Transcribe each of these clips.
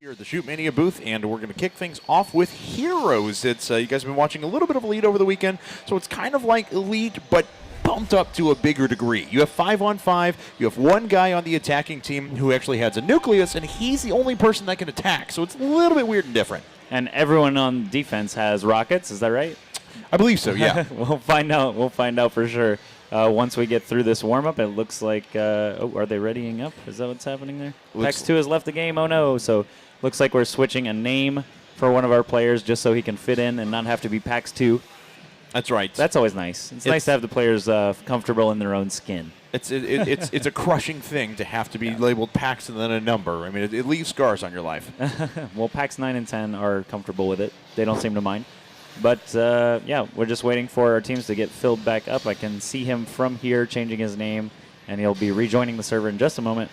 Here at the ShootMania booth, and we're going to kick things off with Heroes. It's you guys have been watching a little bit of Elite over the weekend, so it's kind of like Elite, but bumped up to a bigger degree. You have 5-on-5. You have one guy on the attacking team who actually has a nucleus, and he's the only person that can attack, so it's a little bit weird and different. And everyone on defense has rockets, is that right? I believe so, yeah. We'll find out. We'll find out for sure. Once we get through this warm-up, it looks like, oh, are they readying up? Is that what's happening there? PAX 2 has left the game. Oh, no. So looks like we're switching a name for one of our players just so he can fit in and not have to be PAX 2. That's right. That's always nice. It's nice to have the players comfortable in their own skin. It's a crushing thing to have to be labeled PAX and then a number. I mean, it leaves scars on your life. Well, PAX 9 and 10 are comfortable with it. They don't seem to mind. But, yeah, we're just waiting for our teams to get filled back up. I can see him from here changing his name, and he'll be rejoining the server in just a moment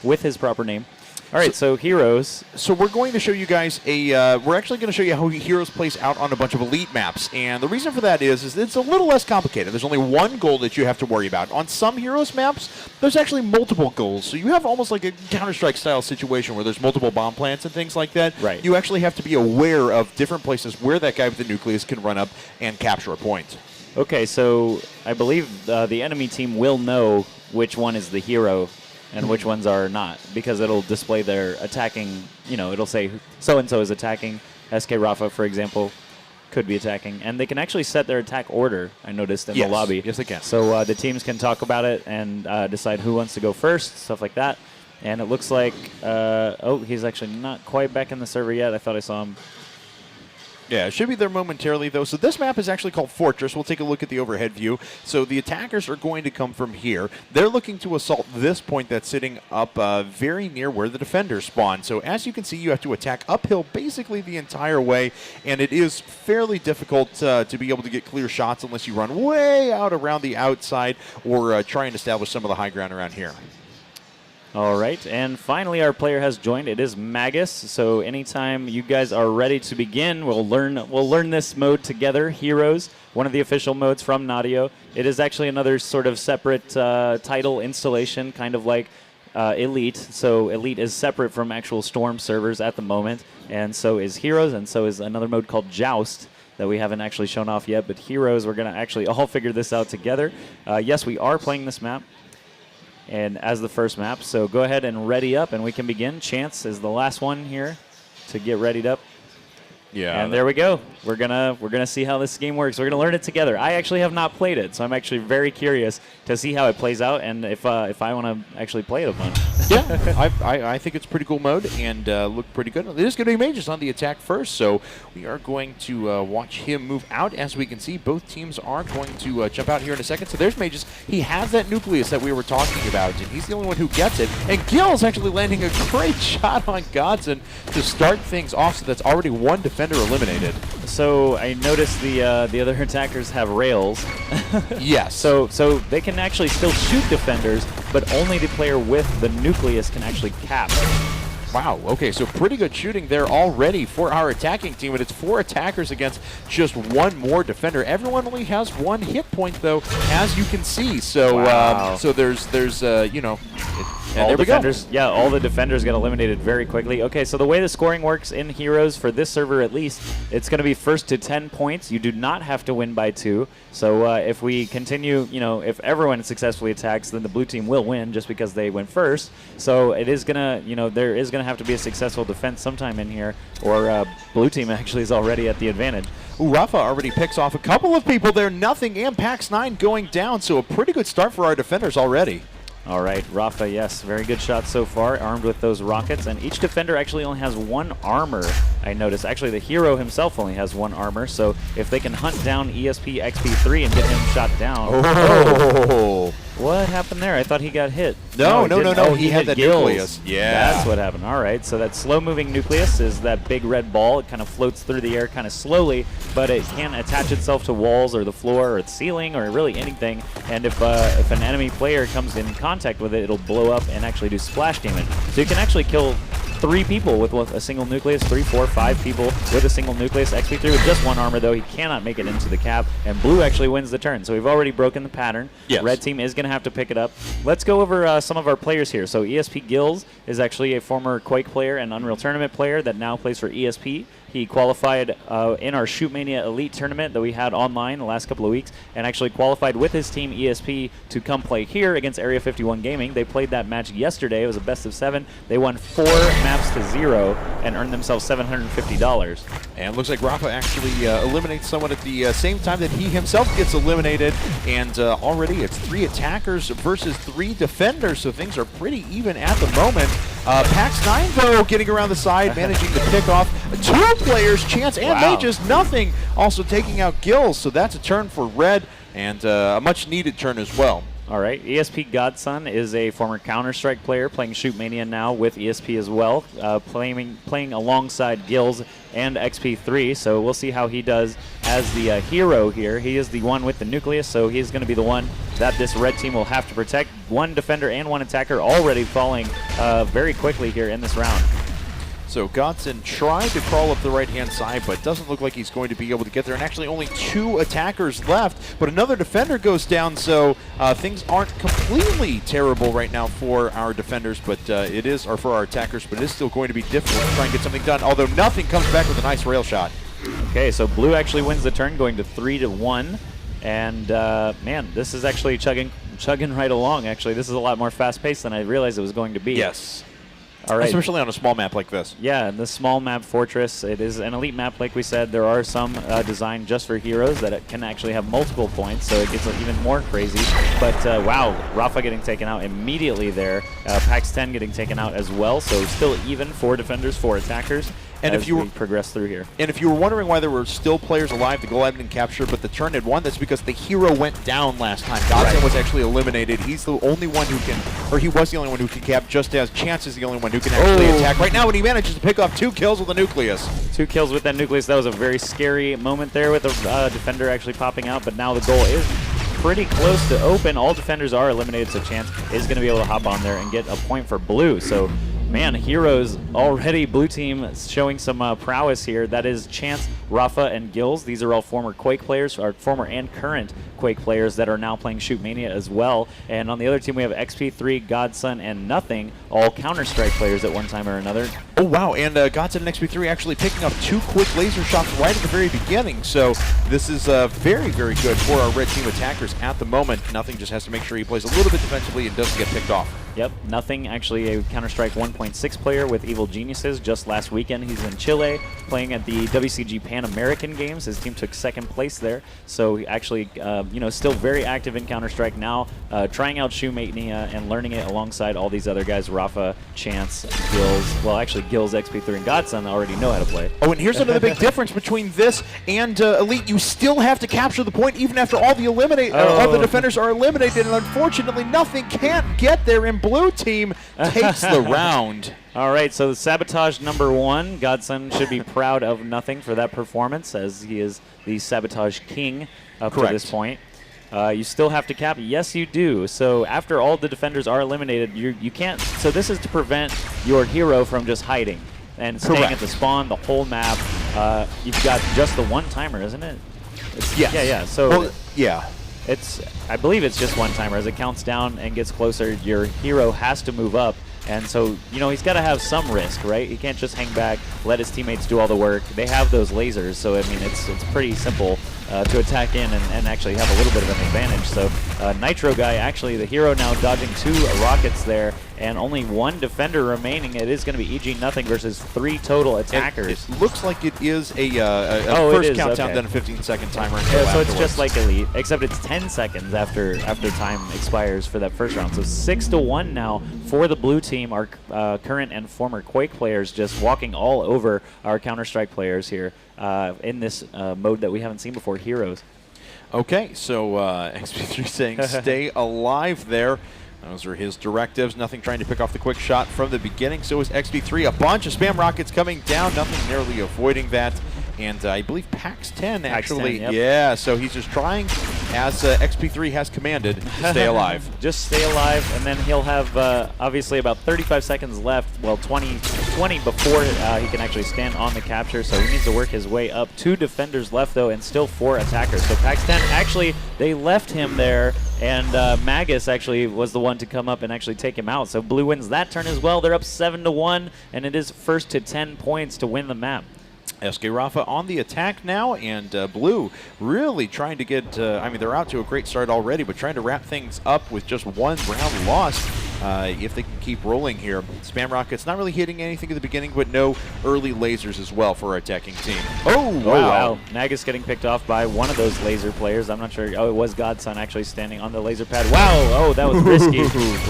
with his proper name. All right, so Heroes. So we're going to show you guys we're actually going to show you how Heroes plays out on a bunch of Elite maps. And the reason for that is it's a little less complicated. There's only one goal that you have to worry about. On some Heroes maps, there's actually multiple goals. So you have almost like a Counter-Strike style situation where there's multiple bomb plants and things like that. Right. You actually have to be aware of different places where that guy with the nucleus can run up and capture a point. Okay, so I believe the enemy team will know which one is the hero and which ones are not, because it'll display their attacking, it'll say so-and-so is attacking. SK Rafa, for example, could be attacking. And they can actually set their attack order, I noticed, in the lobby. Yes, they can. So the teams can talk about it and decide who wants to go first, stuff like that. And it looks like, oh, he's actually not quite back in the server yet. I thought I saw him. Yeah, it should be there momentarily, though. So this map is actually called Fortress. We'll take a look at the overhead view. So the attackers are going to come from here. They're looking to assault this point that's sitting up very near where the defenders spawn. So as you can see, you have to attack uphill basically the entire way, and it is fairly difficult to be able to get clear shots unless you run way out around the outside or try and establish some of the high ground around here. All right, and finally our player has joined. It is Magus. So anytime you guys are ready to begin, we'll learn this mode together. Heroes, one of the official modes from Nadio. It is actually another sort of separate title installation, kind of like Elite. So Elite is separate from actual Storm servers at the moment, and so is Heroes, and so is another mode called Joust that we haven't actually shown off yet. But Heroes, we're going to actually all figure this out together. Yes, we are playing this map and as the first map, so go ahead and ready up and we can begin. Chance is the last one here to get readied up. Yeah. And there we go. We're gonna see how this game works. We're gonna learn it together. I actually have not played it, so I'm actually very curious to see how it plays out and if I want to actually play it a bunch. Yeah, I think it's a pretty cool mode and look pretty good. There's going to be Mages on the attack first, so we are going to watch him move out. As we can see, both teams are going to jump out here in a second. So there's Mages. He has that nucleus that we were talking about, and he's the only one who gets it. And Gil's actually landing a great shot on Godson to start things off, so that's already one defender eliminated. So I noticed the other attackers have rails. Yes. So they can actually still shoot defenders, but only the player with the nucleus can actually cap. Wow, okay, so pretty good shooting there already for our attacking team, and it's 4 attackers against just one more defender. Everyone only has 1 hit point, though, as you can see. So, wow. So there's And there we go. Yeah, all the defenders get eliminated very quickly. Okay, so the way the scoring works in Heroes, for this server at least, it's going to be first to 10 points. You do not have to win by 2. So if we continue, if everyone successfully attacks, then the blue team will win just because they went first. So it is going to, there is going to have to be a successful defense sometime in here, or blue team actually is already at the advantage. Ooh, Rafa already picks off a couple of people there. Nothing, and PAX 9 going down. So a pretty good start for our defenders already. All right, Rafa, yes, very good shot so far, armed with those rockets. And each defender actually only has 1 armor, I noticed. Actually, the hero himself only has 1 armor, so if they can hunt down ESP XP3 and get him shot down. Oh! What happened there? I thought he got hit. No. He had that nucleus. Yeah. That's what happened. All right, so that slow-moving nucleus is that big red ball. It kind of floats through the air kind of slowly, but it can attach itself to walls or the floor or the ceiling or really anything. And if an enemy player comes in contact with it, it'll blow up and actually do splash damage. So you can actually kill 3 people with a single nucleus, 3, 4, 5 people with a single nucleus. XP3 with just 1 armor, though. He cannot make it into the cap, and blue actually wins the turn. So we've already broken the pattern. Yes. Red team is going to have to pick it up. Let's go over some of our players here. So ESP Gills is actually a former Quake player and Unreal Tournament player that now plays for ESP. He qualified in our ShootMania Elite tournament that we had online the last couple of weeks, and actually qualified with his team ESP to come play here against Area 51 Gaming. They played that match yesterday. It was a best of 7. They won 4 maps to 0 and earned themselves $750. And it looks like Rafa actually eliminates someone at the same time that he himself gets eliminated. And already it's 3 attackers versus 3 defenders, so things are pretty even at the moment. PAX 9, though, getting around the side, managing to pick off 2 players, Chance and Mages, nothing, also taking out Gills. So that's a turn for Red, and a much-needed turn as well. All right, ESP Godson is a former Counter-Strike player playing ShootMania now with ESP as well, playing alongside Gills and XP3, so we'll see how he does as the hero here. He is the one with the nucleus, so he's going to be the one that this red team will have to protect. 1 defender and 1 attacker already falling very quickly here in this round. So Godson tried to crawl up the right-hand side, but doesn't look like he's going to be able to get there. And actually only 2 attackers left, but another defender goes down, so things aren't completely terrible right now for our defenders, but it is, or for our attackers, but it is still going to be difficult to try and get something done, although nothing comes back with a nice rail shot. Okay, so blue actually wins the turn, going to 3-1. And man, this is actually chugging right along, actually. This is a lot more fast-paced than I realized it was going to be. Yes. All right. Especially on a small map like this. Yeah, the small map Fortress, it is an elite map like we said. There are some designed just for heroes that it can actually have multiple points, so it gets even more crazy. But wow, Rafa getting taken out immediately there. PAX 10 getting taken out as well, so still even 4 defenders, 4 attackers. And if you progress through here. And if you were wondering why there were still players alive, the goal hadn't been captured, but the turn had won, that's because the hero went down last time. Godson was actually eliminated. He's the only one who can, or he was the only one who can cap, just as Chance is the only one who can actually attack right now, and he manages to pick off 2 kills with the nucleus. 2 kills with that nucleus. That was a very scary moment there with the defender actually popping out, but now the goal is pretty close to open. All defenders are eliminated, so Chance is going to be able to hop on there and get a point for blue. So man, heroes already, blue team showing some prowess here. That is Chance, Rafa, and Gills. These are all former Quake players, or former and current Quake players that are now playing ShootMania as well. And on the other team, we have XP3, Godson, and Nothing, all Counter-Strike players at one time or another. Oh, wow, and Godson and XP3 actually picking up 2 quick laser shots right at the very beginning. So this is very, very good for our red team attackers at the moment. Nothing just has to make sure he plays a little bit defensively and doesn't get picked off. Yep, Nothing, actually a Counter-Strike 1.6 player with Evil Geniuses just last weekend. He's in Chile playing at the WCG Pan American Games. His team took 2nd place there. So he actually, still very active in Counter-Strike now, trying out ShootMania and learning it alongside all these other guys, Rafa, Chance, Gills. Well, actually, Gills, XP3, and Godson already know how to play. Oh, and here's another big difference between this and Elite. You still have to capture the point even after all the all the defenders are eliminated, and unfortunately, Nothing can't get there, and blue team takes the round. All right, so the sabotage #1. Godson should be proud of Nothing for that performance, as he is the sabotage king up to this point. You still have to cap. Yes, you do. So after all the defenders are eliminated, you can't. So this is to prevent your hero from just hiding and staying at the spawn the whole map. You've got just the 1 timer, isn't it? Yes. Yeah. So yeah. I believe it's just 1 timer. As it counts down and gets closer, your hero has to move up. And so, he's got to have some risk, right? He can't just hang back, let his teammates do all the work. They have those lasers, so, I mean, it's pretty simple to attack in and actually have a little bit of an advantage. So, Nitro Guy, actually, the hero now dodging 2 rockets there, and only 1 defender remaining. It is going to be EG Nothing versus 3 total attackers. It looks like it is a first countdown, then a 15-second timer. Yeah, so it's just like Elite, except it's 10 seconds after time expires for that first round. So 6-1 now for the blue team. Our current and former Quake players just walking all over our Counter-Strike players here in this mode that we haven't seen before, Heroes. Okay, so XP3 saying stay alive there. Those are his directives. Nothing trying to pick off the quick shot from the beginning. So is XP3. A bunch of spam rockets coming down. Nothing narrowly avoiding that. And I believe PAX 10 actually. PAX 10, yep. Yeah, so he's just trying as XP3 has commanded, to stay alive. Just stay alive, and then he'll have obviously about 35 seconds left. Well, 20 before he can actually stand on the capture, so he needs to work his way up. 2 defenders left, though, and still 4 attackers. So PAX 10, actually, they left him there, and Magus actually was the one to come up and actually take him out. So Blue wins that turn as well. They're up 7-1, and it is first to 10 points to win the map. SK Rafa on the attack now, and Blue really trying to get, I mean, they're out to a great start already, but trying to wrap things up with just 1 round lost if they can keep rolling here. Spam Rockets not really hitting anything at the beginning, but no early lasers as well for our attacking team. Oh, wow. Magus getting picked off by one of those laser players. I'm not sure. Oh, it was Godson actually standing on the laser pad. Wow. Oh, that was risky.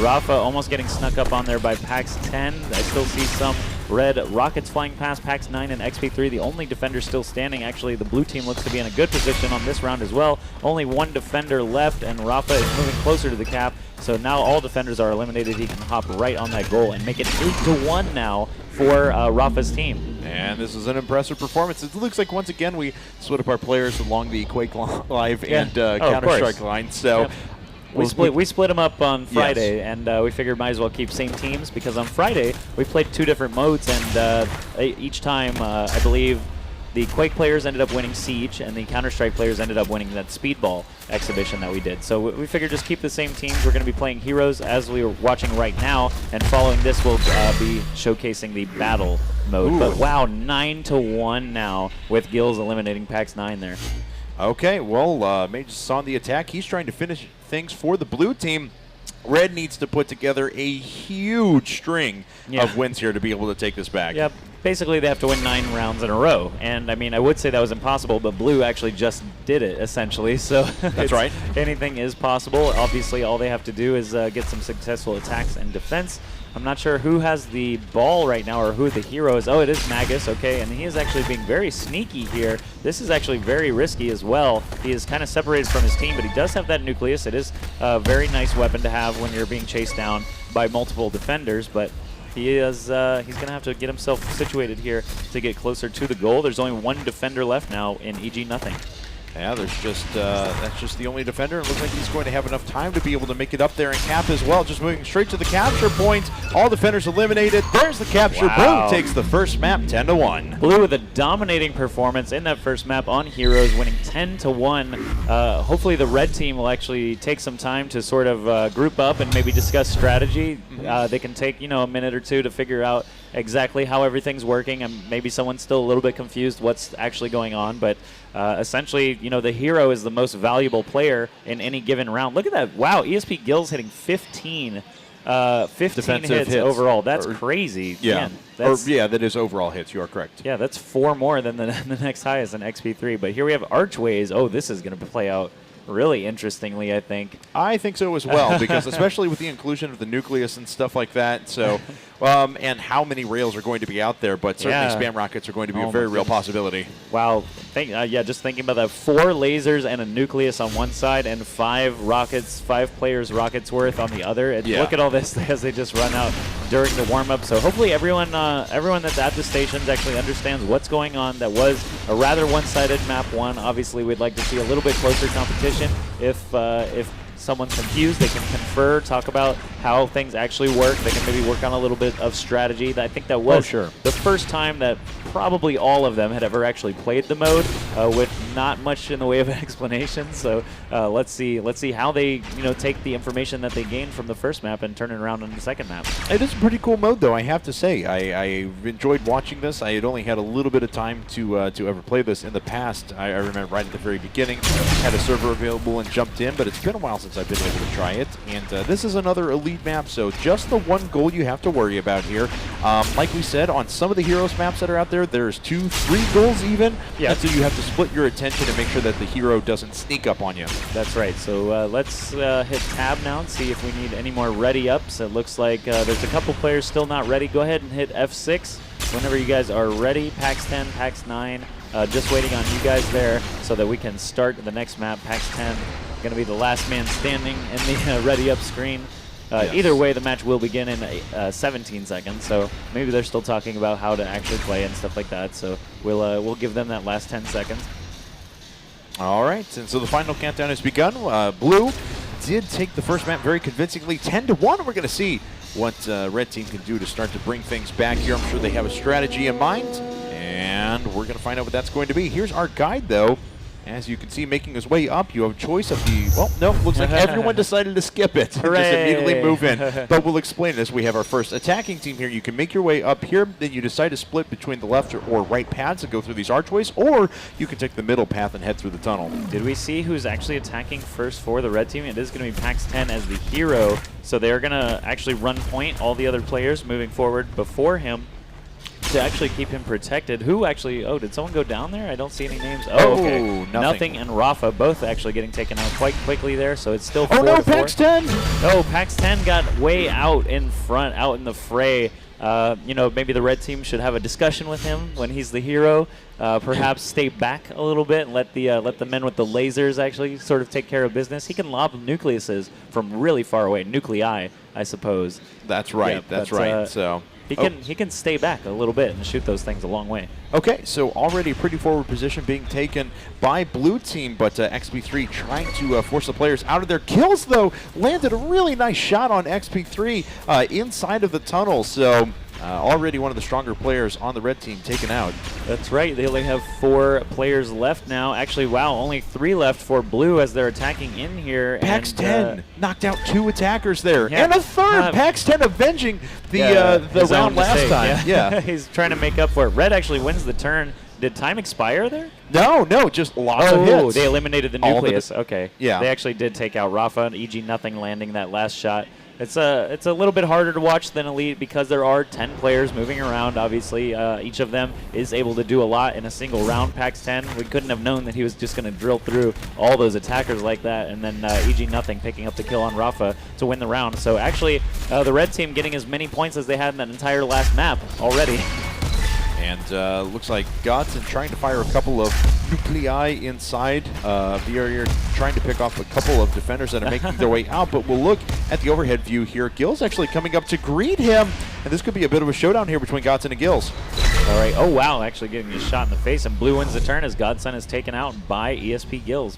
Rafa almost getting snuck up on there by PAX 10. I still see some red rockets flying past PAX 9 and XP3, the only defender still standing. Actually, the blue team looks to be in a good position on this round as well. Only 1 defender left, and Rafa is moving closer to the cap. So now all defenders are eliminated. He can hop right on that goal and make it 8-1 now for Rafa's team. And this is an impressive performance. It looks like once again we split up our players along the Quake Live and Counter-Strike line. So. Yep. We split them up on Friday, yes. And we figured might as well keep same teams, because on Friday we played 2 different modes, and each time I believe the Quake players ended up winning Siege, and the Counter-Strike players ended up winning that Speedball exhibition that we did. So we figured just keep the same teams. We're going to be playing Heroes as we are watching right now, and following this we'll be showcasing the Battle mode. Ooh. But wow, 9-1 now with Gills eliminating PAX 9 there. Okay, well, Mage's on the attack. He's trying to finish things for the blue team. Red needs to put together a huge string of wins here to be able to take this back. Yep. Basically, they have to win 9 rounds in a row. And, I mean, I would say that was impossible, but Blue actually just did it, essentially. So that's right. Anything is possible. Obviously, all they have to do is get some successful attacks and defense. I'm not sure who has the ball right now or who the hero is. Oh, it is Magus, okay, and he is actually being very sneaky here. This is actually very risky as well. He is kind of separated from his team, but he does have that nucleus. It is a very nice weapon to have when you're being chased down by multiple defenders, but he is he's going to have to get himself situated here to get closer to the goal. There's only 1 defender left now in EG Nothing. Yeah, there's just that's just the only defender. It looks like he's going to have enough time to be able to make it up there and cap as well. Just moving straight to the capture point. All defenders eliminated. There's the capture. Wow. Blue takes the first map 10-1. Blue with a dominating performance in that first map on Heroes, winning 10-1. Hopefully the red team will actually take some time to sort of group up and maybe discuss strategy. They can take, a minute or 2 to figure out exactly how everything's working, and maybe someone's still a little bit confused what's actually going on, but essentially, the hero is the most valuable player in any given round. Look at that. Wow, ESP Gills hitting 15 hits overall. That's crazy. Yeah. That is overall hits. You are correct. Yeah, that's 4 more than the next highest in XP3. But here we have Archways. Oh, this is going to play out really interestingly, I think. I think so as well, because especially with the inclusion of the nucleus and stuff like that, so and how many rails are going to be out there, but certainly spam rockets are going to be a very real possibility. Wow. Just thinking about that, 4 lasers and a nucleus on one side and 5 rockets, 5 players rockets worth on the other. And look at all this as they just run out during the warm-up. So hopefully everyone that's at the stations actually understands what's going on. That was a rather one-sided map 1. Obviously, we'd like to see a little bit closer competition. If someone's confused, they can confer, talk about how things actually work. They can maybe work on a little bit of strategy. I think that was the first time that probably all of them had ever actually played the mode with not much in the way of an explanation. So let's see how they take the information that they gained from the first map and turn it around on the second map. It is a pretty cool mode, though, I have to say. I enjoyed watching this. I had only had a little bit of time to ever play this in the past. I remember right at the very beginning, had a server available and jumped in, but it's been a while since I've been able to try it. And this is another elite map, so just the 1 goal you have to worry about here. Like we said, on some of the Heroes maps that are out there, there's 2, 3 goals even. Yeah. And so you have to split your attention and make sure that the hero doesn't sneak up on you. That's right. So let's hit tab now and see if we need any more ready ups. It looks like there's a couple players still not ready. Go ahead and hit F6 whenever you guys are ready. PAX 10, PAX 9. Just waiting on you guys there so that we can start the next map. PAX 10 going to be the last man standing in the ready up screen. Either way, the match will begin in 17 seconds, so maybe they're still talking about how to actually play and stuff like that, so we'll give them that last 10 seconds. All right, and so the final countdown has begun. Blue did take the first map very convincingly, 10-1. We're going to see what red team can do to start to bring things back here. I'm sure they have a strategy in mind, and we're going to find out what that's going to be. Here's our guide, though. As you can see, making his way up, you have a choice of the, well, no, looks like everyone decided to skip it and just immediately move in. But we'll explain this. We have our first attacking team here. You can make your way up here, then you decide to split between the left or right paths and go through these archways, or you can take the middle path and head through the tunnel. Did we see who's actually attacking first for the red team? It is going to be PAX 10 as the hero, so they're going to actually run point all the other players moving forward before him to actually keep him protected. Who actually, oh, did someone go down there? I don't see any names. Oh, okay. Nothing and Rafa both actually getting taken out quite quickly there, so it's still 4-4. Oh no, PAX 10! Oh, PAX 10 got way out in front, out in the fray. You know, maybe the red team should have a discussion with him when he's the hero. Perhaps stay back a little bit and let the men with the lasers actually sort of take care of business. He can lob nucleuses from really far away, nuclei, I suppose. That's right. Yeah, that's right. So he can stay back a little bit and shoot those things a long way. Okay, so already a pretty forward position being taken by blue team, but XP3 trying to force the players out of their kills, though. Landed a really nice shot on XP3 inside of the tunnel, so already one of the stronger players on the red team taken out. That's right. They only have 4 players left now. Actually, wow, only 3 left for blue as they're attacking in here. PAX 10 knocked out 2 attackers there, yeah, and a third. PAX 10 avenging the round last time. Yeah. He's trying to make up for it. Red actually wins the turn. Did time expire there? No, just lots of hits. They eliminated the nucleus. Okay. Yeah. They actually did take out Rafa and EG Nothing landing that last shot. It's a little bit harder to watch than Elite because there are 10 players moving around. Obviously, each of them is able to do a lot in a single round. PAX 10, we couldn't have known that he was just going to drill through all those attackers like that, and then EG Nothing picking up the kill on Rafa to win the round. So actually, the red team getting as many points as they had in that entire last map already. And looks like Godson trying to fire a couple of nuclei inside the area, trying to pick off a couple of defenders that are making their way out. But we'll look at the overhead view here. Gills actually coming up to greet him. And this could be a bit of a showdown here between Godson and Gills. All right. Oh, wow. Actually getting a shot in the face. And blue wins the turn as Godson is taken out by ESP Gills.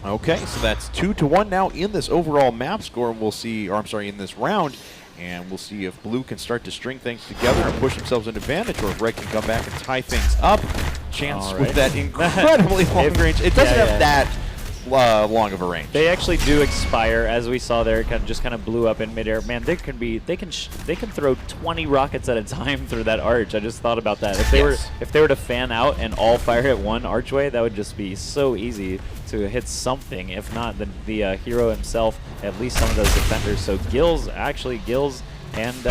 Okay, so that's 2-1 now in this overall map score. And we'll see, or I'm sorry, in this round. And we'll see if blue can start to string things together and push themselves an advantage, or if red can come back and tie things up. Chance with that incredibly long range. It doesn't have that long of a range. They actually do expire, as we saw there. It just kind of blew up in midair. Man, they can throw 20 rockets at a time through that arch. I just thought about that. If they were to fan out and all fire at one archway, that would just be so easy to hit something. If not, the hero himself, at least some of those defenders. So Gills and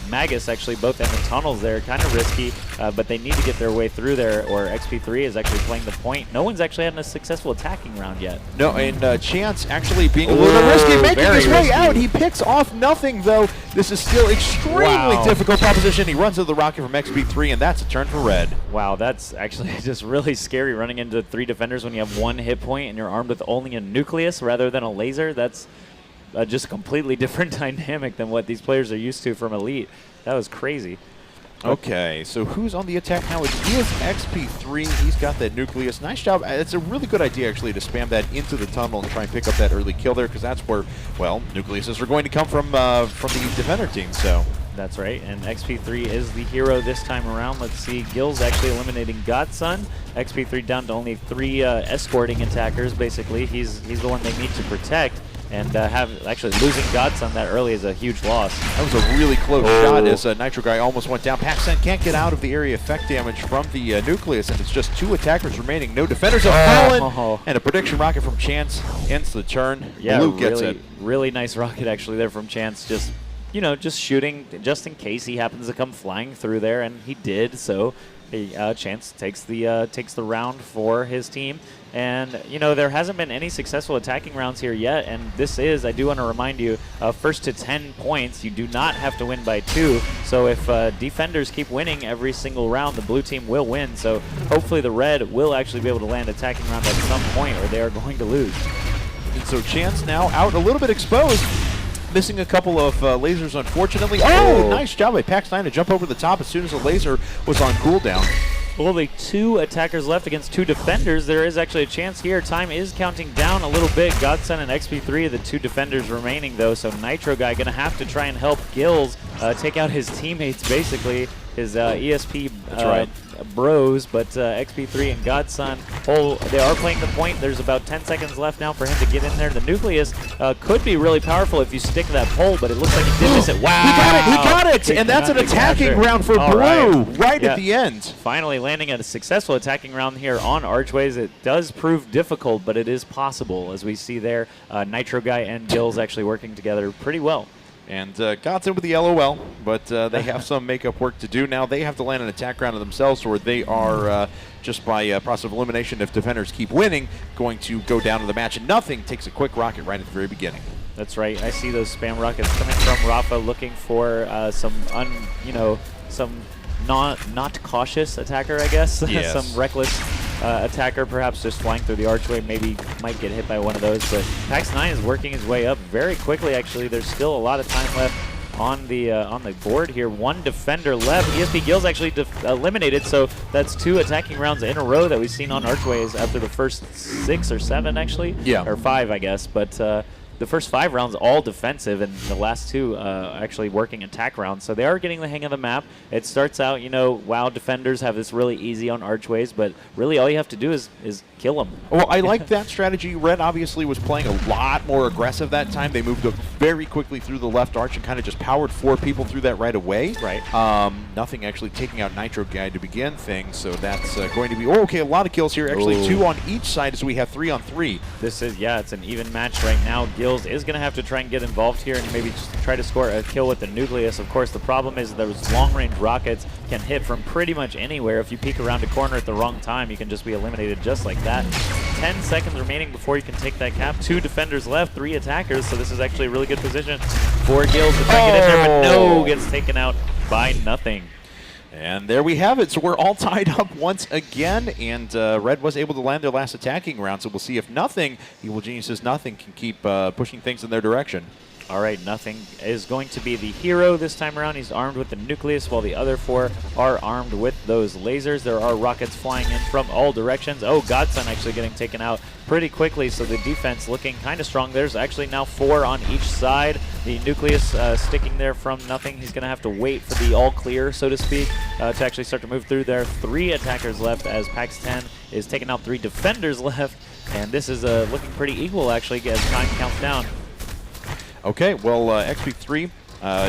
Magus actually both in the tunnels there, kind of risky, but they need to get their way through there, or XP3 is actually playing the point. No one's actually had a successful attacking round yet. No, and Chance actually being a little risky, making his way out. He picks off Nothing, though. This is still extremely difficult proposition. He runs into the rocket from XP3, and that's a turn for red. Wow, that's actually just really scary, running into 3 defenders when you have 1 hit point and you're armed with only a nucleus rather than a laser. That's just a completely different dynamic than what these players are used to from Elite. That was crazy. Okay, so who's on the attack now? It is XP3. He's got that nucleus. Nice job. It's a really good idea, actually, to spam that into the tunnel and try and pick up that early kill there, because that's where, well, nucleuses are going to come from the defender team. So that's right, and XP3 is the hero this time around. Let's see, Gills actually eliminating Godson. XP3 down to only 3 escorting attackers, basically. He's the one they need to protect. And actually losing Godson that early is a huge loss. That was a really close shot as Nitro Guy almost went down. PAX 10 can't get out of the area effect damage from the nucleus, and it's just 2 attackers remaining. No defenders have fallen, and a prediction rocket from Chance ends the turn. Yeah, Blue gets it. Really nice rocket actually there from Chance. Just shooting just in case he happens to come flying through there, and he did. So Chance takes the round for his team. And, there hasn't been any successful attacking rounds here yet, and this is, I do want to remind you, first to 10 points. You do not have to win by 2, so if defenders keep winning every single round, the blue team will win. So hopefully the red will actually be able to land attacking round at some point, or they are going to lose. And so Chance now out a little bit exposed. Missing a couple of lasers, unfortunately. Oh, nice job by PAX 9 to jump over the top as soon as the laser was on cooldown. Only 2 attackers left against 2 defenders. There is actually a chance here. Time is counting down a little bit. Godson and XP3 are the 2 defenders remaining, though, so Nitro Guy going to have to try and help Gills take out his teammates, basically, his ESP bros, but XP3 and Godson, they are playing the point. There's about 10 seconds left now for him to get in there. The Nucleus could be really powerful if you stick to that pole, but it looks like he did miss it. Wow! He got it! And that's an attacking round for Blue right at the end. Finally landing a successful attacking round here on Archways. It does prove difficult, but it is possible, as we see there. Nitro Guy and Gills actually working together pretty well. And Godson with the LOL, but they have some makeup work to do now. They have to land an attack round of themselves, or they are, just by process of elimination, if defenders keep winning, going to go down to the match. And Nothing takes a quick rocket right at the very beginning. That's right. I see those spam rockets coming from Rafa, looking for some not cautious attacker, I guess. Yes. Some reckless attacker, perhaps just flying through the archway, maybe might get hit by one of those. But PAX 9 is working his way up very quickly. Actually, there's still a lot of time left on the board here. 1 defender left. ESP Gills actually eliminated, so that's 2 attacking rounds in a row that we've seen on archways after the first 6 or 7, actually. Yeah. Or 5, I guess. But the first 5 rounds all defensive, and the last 2 actually working attack rounds. So they are getting the hang of the map. It starts out, WoW defenders have this really easy on archways, but really all you have to do is kill them. Well, I like that strategy. Red obviously was playing a lot more aggressive that time. They moved up very quickly through the left arch and kind of just powered 4 people through that right away. Right. Nothing actually taking out Nitro Guy to begin things, so that's going to be... Oh, okay, a lot of kills here. Actually, 2 on each side as we have 3 on 3. This is, it's an even match right now. Gills is going to have to try and get involved here and maybe just try to score a kill with the Nucleus. Of course, the problem is those long-range rockets can hit from pretty much anywhere. If you peek around a corner at the wrong time, you can just be eliminated just like that. 10 seconds remaining before you can take that cap. 2 defenders left, 3 attackers, so this is actually a really good position for Gills to try and get in there, but no, gets taken out by Nothing. And there we have it. So we're all tied up once again, and Red was able to land their last attacking round, so we'll see if Nothing, Evil Geniuses Nothing, can keep pushing things in their direction. All right, Nothing is going to be the hero this time around. He's armed with the Nucleus, while the other 4 are armed with those lasers. There are rockets flying in from all directions. Oh, Godson actually getting taken out pretty quickly, so the defense looking kind of strong. There's actually now 4 on each side. The Nucleus sticking there from Nothing. He's going to have to wait for the all clear, so to speak, to actually start to move through there. 3 attackers left as PAX 10 is taking out 3 defenders left, and this is looking pretty equal, actually, as time counts down. Okay, well, XP3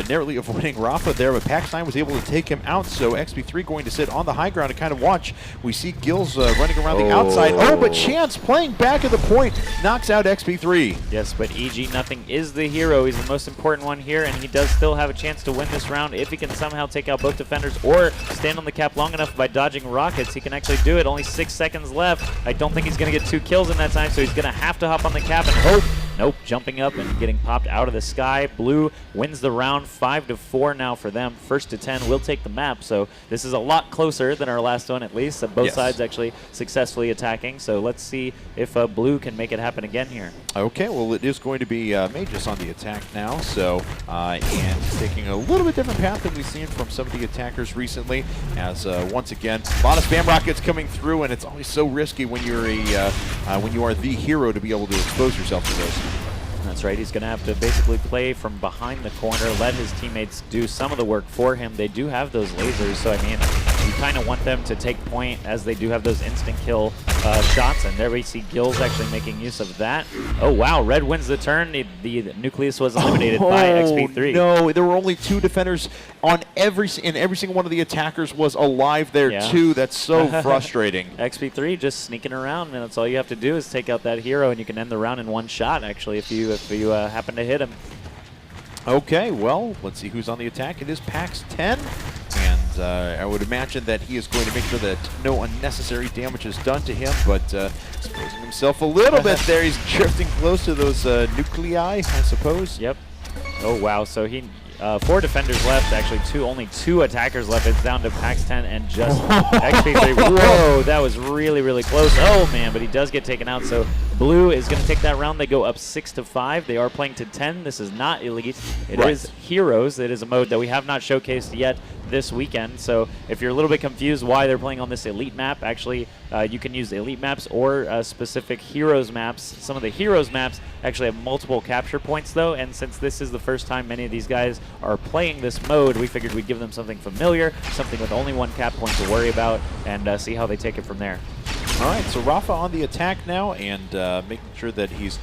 narrowly avoiding Rafa there, but PAX 9 was able to take him out, so XP3 going to sit on the high ground and kind of watch. We see Gills running around the outside. Oh, but Chance playing back at the point knocks out XP3. Yes, but EG Nothing is the hero. He's the most important one here, and he does still have a chance to win this round. If he can somehow take out both defenders or stand on the cap long enough by dodging rockets, he can actually do it. Only 6 seconds left. I don't think he's going to get 2 kills in that time, so he's going to have to hop on the cap and hope. Nope, jumping up and getting popped out of the sky. Blue wins the round 5-4 now for them. 1st to 10 will take the map, so this is a lot closer than our last one at least. Both sides actually successfully attacking, so let's see if Blue can make it happen again here. Okay, well, it is going to be Magus on the attack now, so and taking a little bit different path than we've seen from some of the attackers recently, as once again, a lot of spam rockets coming through, and it's always so risky when you're when you are the hero to be able to expose yourself to those. That's right. He's going to have to basically play from behind the corner, let his teammates do some of the work for him. They do have those lasers, so I mean, you kind of want them to take point as they do have those instant kill shots, and there we see Gills actually making use of that. Oh, wow. Red wins the turn. The Nucleus was eliminated by XP3. No, there were only 2 defenders on every single one of the attackers was alive there, too. That's so frustrating. XP3 just sneaking around, and that's all you have to do is take out that hero, and you can end the round in 1 shot, actually, if you happen to hit him. Okay, well, let's see who's on the attack. It is PAX 10, and I would imagine that he is going to make sure that no unnecessary damage is done to him, but exposing himself a little bit there. He's drifting close to those nuclei, I suppose. Yep. Oh, wow. So he 4 defenders left, actually only 2 attackers left. It's down to PAX 10 and just XP3. Whoa, that was really, really close. Oh, man, but he does get taken out. So Blue is going to take that round. They go up 6-5. They are playing to 10. This is not Elite. It is Heroes. It is a mode that we have not showcased yet. this weekend. So if you're a little bit confused why they're playing on this elite map, actually you can use elite maps or specific heroes maps. Some of the heroes maps actually have multiple capture points though, and since this is the first time many of these guys are playing this mode, we figured we'd give them something familiar, something with only one cap point to worry about, and see how they take it from there. All right, so Rafa on the attack now, and making sure that he's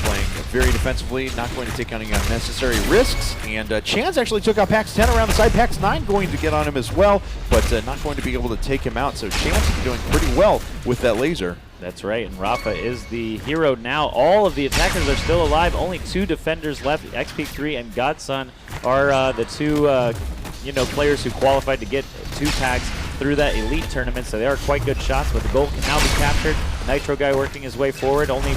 playing very defensively, not going to take any unnecessary risks. And Chance actually took out PAX 10 around the side. PAX 9 going to get on him as well, but not going to be able to take him out. So Chance is doing pretty well with that laser. That's right, and Rafa is the hero now. All of the attackers are still alive. Only 2 defenders left. XP3 and Godson are the 2 players who qualified to get 2 packs through that elite tournament, so they are quite good shots, but the goal can now be captured. Nitro guy working his way forward, only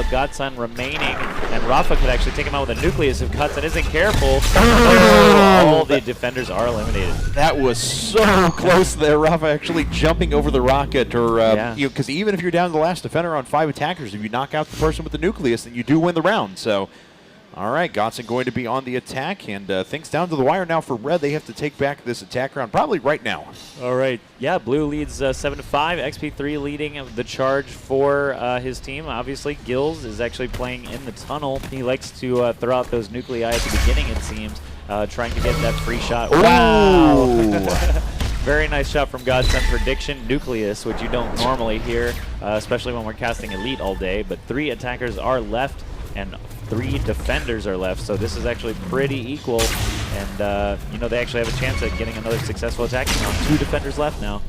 Godson remaining, and Rafa could actually take him out with a nucleus if Godson isn't careful. All the defenders are eliminated. That was so close there. Rafa actually jumping over the rocket, or because even if you're down to the last defender on 5 attackers, if you knock out the person with the nucleus, then you do win the round. So, all right, Godson going to be on the attack, and things down to the wire now for Red. They have to take back this attack round probably right now. All right. Yeah, Blue leads 7-5. XP3 leading the charge for his team. Obviously, Gills is actually playing in the tunnel. He likes to throw out those nuclei at the beginning, it seems, trying to get that free shot. Wow! Very nice shot from Godson. Prediction nucleus, which you don't normally hear, especially when we're casting elite all day. But 3 attackers are left, and 3 defenders are left, so this is actually pretty equal, and they actually have a chance at getting another successful attacking round. 2 defenders left now.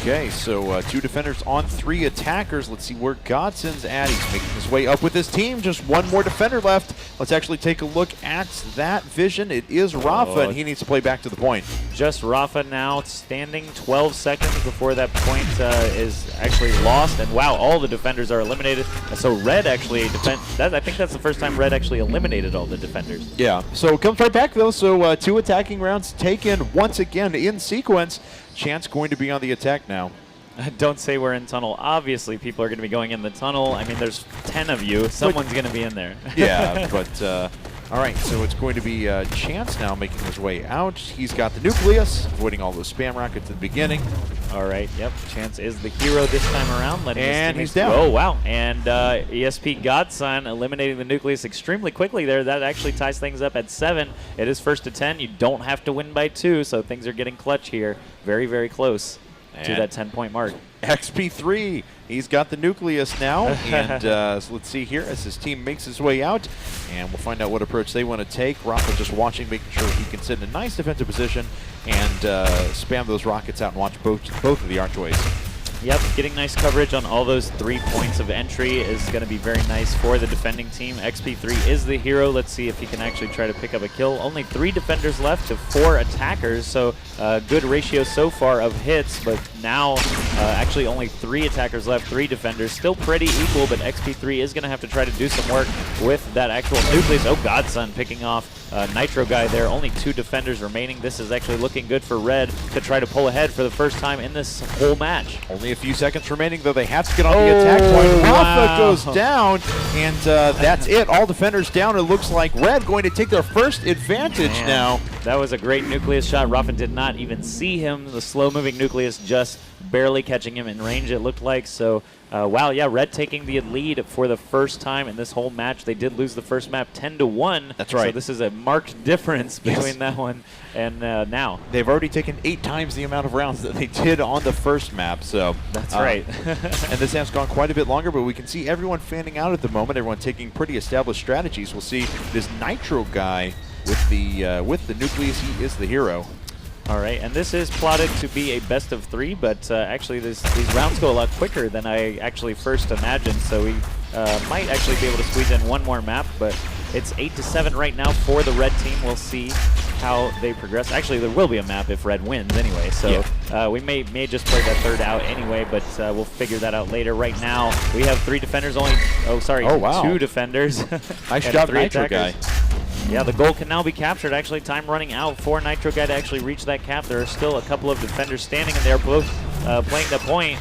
Okay, so 2 defenders on 3 attackers. Let's see where Godson's at. He's making his way up with his team. Just 1 more defender left. Let's actually take a look at that vision. It is Rafa, and he needs to play back to the point. Just Rafa now standing 12 seconds before that point is actually lost, and wow, all the defenders are eliminated. So Red actually I think that's the first time Red actually eliminated all the defenders. Yeah, so it comes right back though. So 2 attacking rounds taken once again in sequence. Chance going to be on the attack now. Don't say we're in tunnel. Obviously, people are going to be going in the tunnel. I mean, there's 10 of you. Someone's going to be in there. Yeah, but all right, so it's going to be Chance now making his way out. He's got the nucleus, avoiding all those spam rockets at the beginning. All right, yep. Chance is the hero this time around. And he's down. Oh, wow. And ESP Godson eliminating the nucleus extremely quickly there. That actually ties things up at 7. It is 1st to 10. You don't have to win by 2, so things are getting clutch here. Very, very close to that 10-point mark. XP3, he's got the nucleus now, and so let's see here as his team makes his way out, and we'll find out what approach they want to take. Rafa just watching, making sure he can sit in a nice defensive position and spam those rockets out and watch both of the archways. Yep, getting nice coverage on all those 3 points of entry is going to be very nice for the defending team. XP3 is the hero. Let's see if he can actually try to pick up a kill. Only 3 defenders left to 4 attackers, so good ratio so far of hits, but now actually only 3 attackers left, 3 defenders. Still pretty equal, but XP3 is going to have to try to do some work with that actual nucleus. Oh, Godson picking off Nitro guy there. Only 2 defenders remaining. This is actually looking good for Red to try to pull ahead for the first time in this whole match. Only a few seconds remaining, though. They have to get on the attack point. Rafa goes down, and that's it. All defenders down. It looks like Red going to take their first advantage now. That was a great nucleus shot. Rafa did not even see him. The slow-moving nucleus just barely catching him in range, it looked like. So, wow, yeah, Red taking the lead for the first time in this whole match. They did lose the first map 10-1. That's right. So this is a marked difference between that one and now. They've already taken 8 times the amount of rounds that they did on the first map. So that's right. And this has gone quite a bit longer, but we can see everyone fanning out at the moment. Everyone taking pretty established strategies. We'll see this Nitro guy with the nucleus. He is the hero. All right, and this is plotted to be a best of 3, but actually these rounds go a lot quicker than I actually first imagined, so we might actually be able to squeeze in 1 more map, but it's 8-7 right now for the Red team. We'll see how they progress. Actually, there will be a map if Red wins anyway, so we may just play that 3rd out anyway, but we'll figure that out later. Right now, we have 3 defenders, 2 defenders. Nice job, 3 Nitro attackers. guy. Yeah, the goal can now be captured. Actually, time running out for Nitro guy to actually reach that cap. There are still a couple of defenders standing, and they're both playing the point.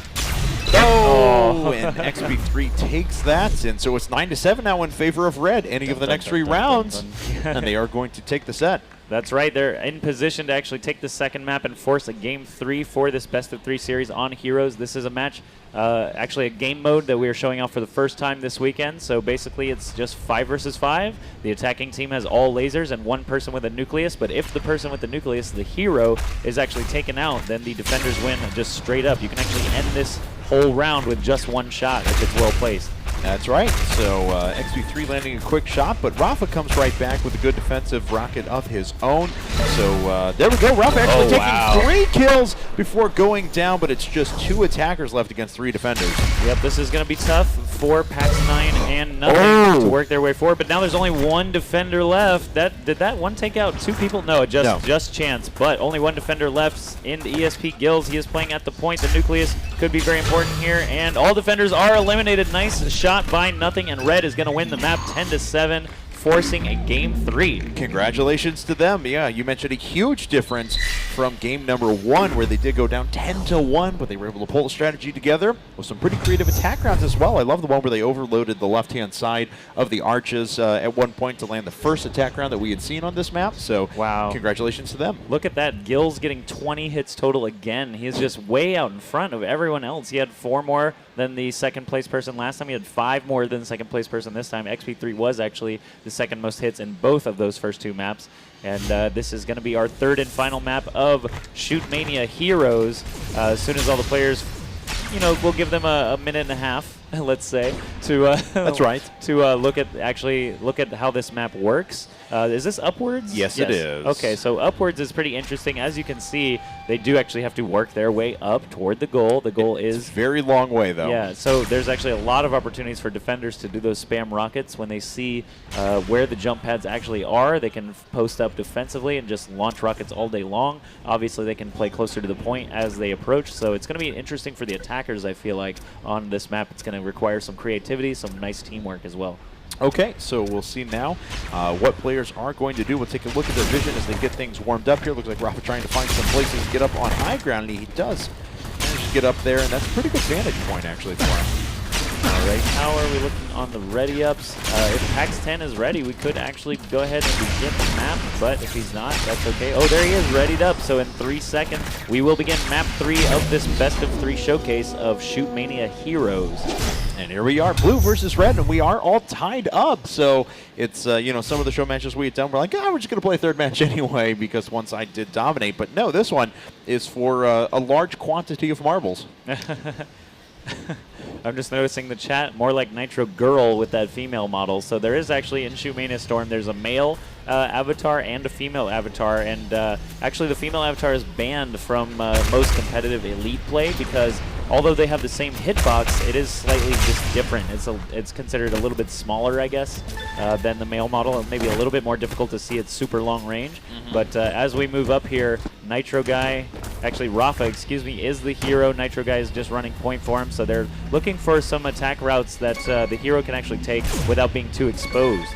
Oh, and XP3 takes that, and so it's 9-7 now in favor of Red. Any of the next 3 rounds, and they are going to take the set. That's right. They're in position to actually take the second map and force a Game 3 for this best-of-3 series on Heroes. This is a match, actually a game mode that we are showing off for the first time this weekend. So basically it's just 5 versus 5. The attacking team has all lasers and one person with a nucleus. But if the person with the nucleus, the hero, is actually taken out, then the defenders win just straight up. You can actually end this whole round with just one shot if it's well placed. That's right. So XP3 landing a quick shot, but Rafa comes right back with a good defensive rocket of his own. So there we go. Rafa actually taking 3 kills before going down, but it's just 2 attackers left against 3 defenders. Yep, this is going to be tough for PAX 9 and Nothing to work their way forward. But now there's only 1 defender left. Did that one take out 2 people? No, just Chance. But only 1 defender left in ESP Gills. He is playing at the point. The nucleus could be very important here, and all defenders are eliminated. Nice shot by Nothing, and Red is going to win the map 10-7, forcing a Game 3. Congratulations to them. Yeah, you mentioned a huge difference from game number 1, where they did go down 10-1, but they were able to pull a strategy together with some pretty creative attack rounds as well. I love the one where they overloaded the left-hand side of the arches at one point to land the first attack round that we had seen on this map. So, wow, congratulations to them. Look at that. Gills getting 20 hits total again. He is just way out in front of everyone else. He had 4 more than the second place person last time. He had 5 more than the second place person this time. XP3 was actually the second most hits in both of those first 2 maps. And this is going to be our 3rd and final map of ShootMania Heroes. As soon as all the players, we'll give them a minute and a half, let's say, to that's right, to look at how this map works. Is this upwards? Yes, it is. Okay, so upwards is pretty interesting. As you can see, they do actually have to work their way up toward the goal. The goal is a very long way, though. Yeah, so there's actually a lot of opportunities for defenders to do those spam rockets. When they see where the jump pads actually are, they can post up defensively and just launch rockets all day long. Obviously, they can play closer to the point as they approach, so it's going to be interesting for the attackers, I feel like, on this map. It's going to require some creativity, some nice teamwork as well. Okay, so we'll see now what players are going to do. We'll take a look at their vision as they get things warmed up here. Looks like Rafa trying to find some places to get up on high ground, and he does manage to get up there, and that's a pretty good vantage point, actually, for him. All right, how are we looking on the ready-ups? If PAX 10 is ready, we could actually go ahead and begin the map, but if he's not, that's okay. Oh, there he is, readied up. So in 3 seconds, we will begin map 3 of this best-of-3 showcase of ShootMania Heroes. And here we are, blue versus red, and we are all tied up. So it's, some of the show matches we had done, we're like, we're just going to play a 3rd match anyway because one side did dominate. But no, this one is for a large quantity of marbles. I'm just noticing the chat, more like Nitro Girl with that female model. So there is actually in ShootMania Storm, there's a male avatar and a female avatar. And actually the female avatar is banned from most competitive Elite play because although they have the same hitbox, it is slightly just different. It's considered a little bit smaller, I guess, than the male model. Maybe a little bit more difficult to see its super long range. But as we move up here, Nitro Guy, actually Rafa, excuse me, is the hero. Nitro Guy is just running point for him. So they're looking for some attack routes that the hero can actually take without being too exposed.